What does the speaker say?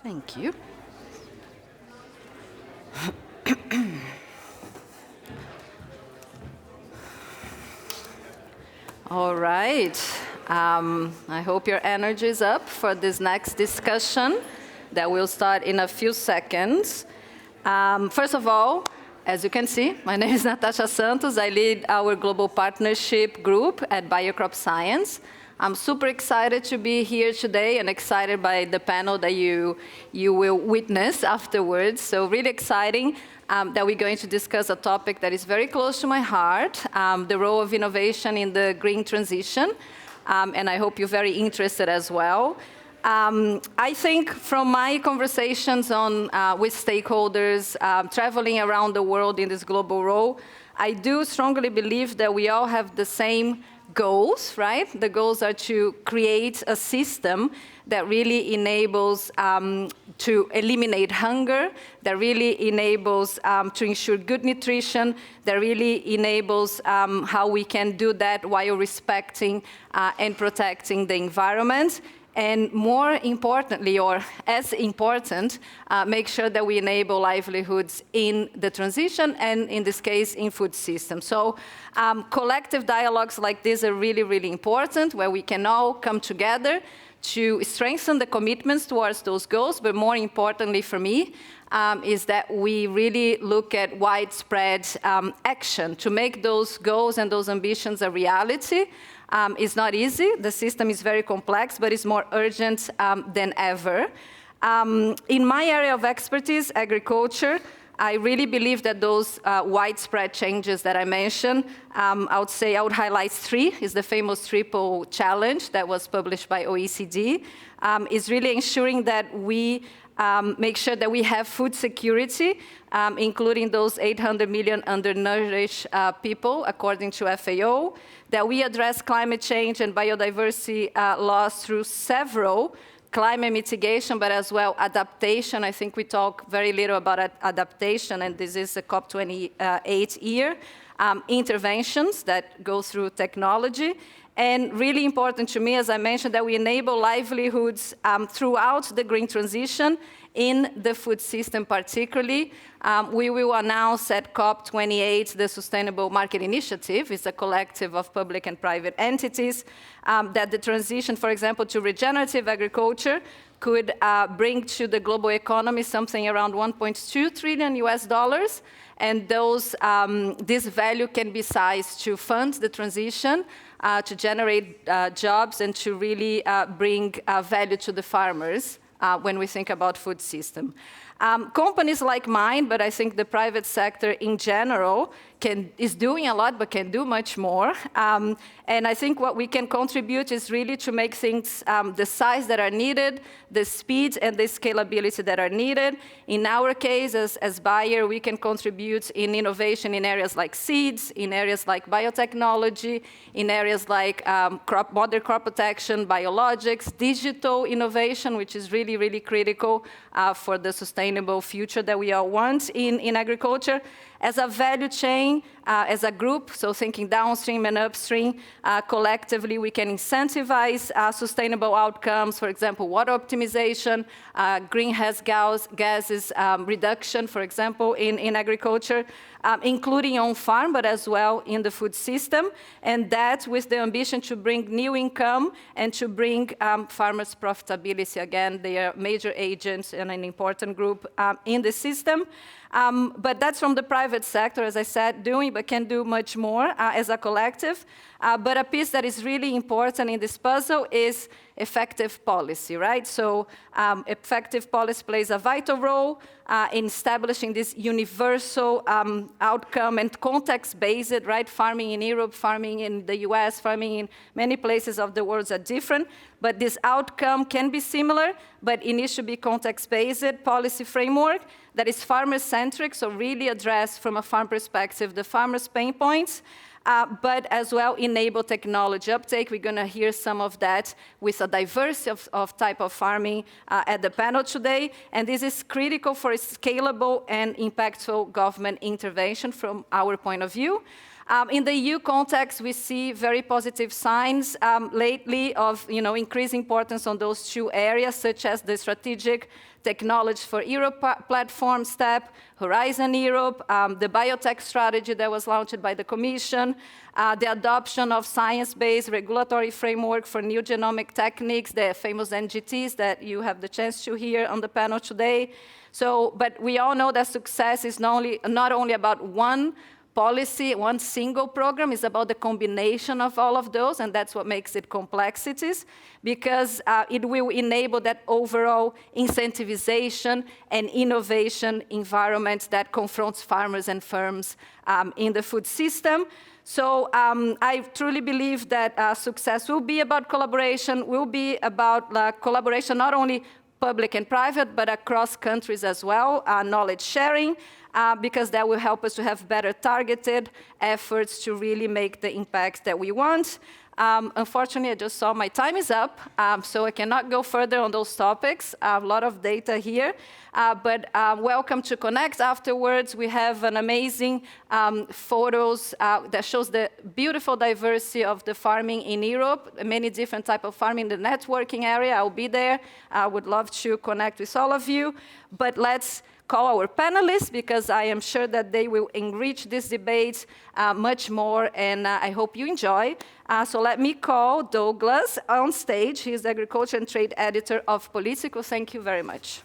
Thank you. All right. I hope your energy is up for this next discussion that will start in a few seconds. First of all, as you can see, my name is Natasha Santos. I lead our global partnership group at Biocrop Science. I'm super excited to be here today and excited by the panel that you will witness afterwards. So really exciting that we're going to discuss a topic that is very close to my heart, the role of innovation in the green transition. And I hope you're very interested as well. I think from my conversations with stakeholders, traveling around the world in this global role, I do strongly believe that we all have the same goals, right? The goals are to create a system that really enables to eliminate hunger, that really enables to ensure good nutrition, that really enables how we can do that while respecting and protecting the environment. And more importantly, or as important, make sure that we enable livelihoods in the transition and, in this case, in food systems. So collective dialogues like this are really, really important, where we can all come together to strengthen the commitments towards those goals, but more importantly for me, is that we really look at widespread action to make those goals and those ambitions a reality. It's not easy. The system is very complex, but it's more urgent than ever. In my area of expertise, agriculture, I really believe that those widespread changes that I mentioned, I would highlight three, is the famous triple challenge that was published by OECD, is really ensuring that we make sure that we have food security, including those 800 million undernourished people, according to FAO, that we address climate change and biodiversity loss through several climate mitigation, but as well adaptation. I think we talk very little about adaptation, and this is the COP28 year. Interventions that go through technology. And really important to me, as I mentioned, that we enable livelihoods throughout the green transition in the food system particularly. We will announce at COP28 the Sustainable Market Initiative. It's a collective of public and private entities that the transition, for example, to regenerative agriculture could bring to the global economy something around $1.2 trillion US. And this value can be sized to fund the transition, to generate jobs, and to really bring value to the farmers when we think about food system. Companies like mine, but I think the private sector in general is doing a lot, but can do much more. And I think what we can contribute is really to make things the size that are needed, the speed and the scalability that are needed. In our case, as Bayer, we can contribute in innovation in areas like seeds, in areas like biotechnology, in areas like modern crop protection, biologics, digital innovation, which is really, really critical for the sustainable future that we all want in agriculture. As a value chain, as a group, so thinking downstream and upstream, collectively we can incentivize sustainable outcomes, for example, water optimization, greenhouse gases reduction, for example, in agriculture, including on farm, but as well in the food system, and that with the ambition to bring new income and to bring farmers' profitability. Again, they are major agents and an important group in the system. But that's from the private sector, as I said, but can do much more as a collective. But a piece that is really important in this puzzle is effective policy, right? So effective policy plays a vital role in establishing this universal outcome and context-based, right? Farming in Europe, farming in the US, farming in many places of the world are different. But this outcome can be similar, but it needs to be context-based policy framework that is farmer-centric, so really address from a farm perspective the farmer's pain points, but as well enable technology uptake. We're going to hear some of that with a diversity of type of farming at the panel today. And this is critical for scalable and impactful government intervention from our point of view. In the EU context, we see very positive signs lately of increasing importance on those two areas, such as the strategic Technology for Europe platform step, Horizon Europe, the biotech strategy that was launched by the Commission, the adoption of science-based regulatory framework for new genomic techniques, the famous NGTs that you have the chance to hear on the panel today. But we all know that success is not only about one policy, one single program. Is about the combination of all of those, and that's what makes it complexities, because it will enable that overall incentivization and innovation environment that confronts farmers and firms in the food system. So I truly believe that success will be about collaboration, will be about collaboration not only public and private, but across countries as well, knowledge sharing, because that will help us to have better targeted efforts to really make the impact that we want. Unfortunately, I just saw my time is up, so I cannot go further on those topics. A lot of data here, but welcome to connect afterwards. We have an amazing photos that shows the beautiful diversity of the farming in Europe, many different types of farming in the networking area. I'll be there. I would love to connect with all of you, but let's call our panelists, because I am sure that they will enrich this debate much more, and I hope you enjoy. So let me call Douglas on stage. He's the Agriculture and Trade Editor of Politico. Thank you very much.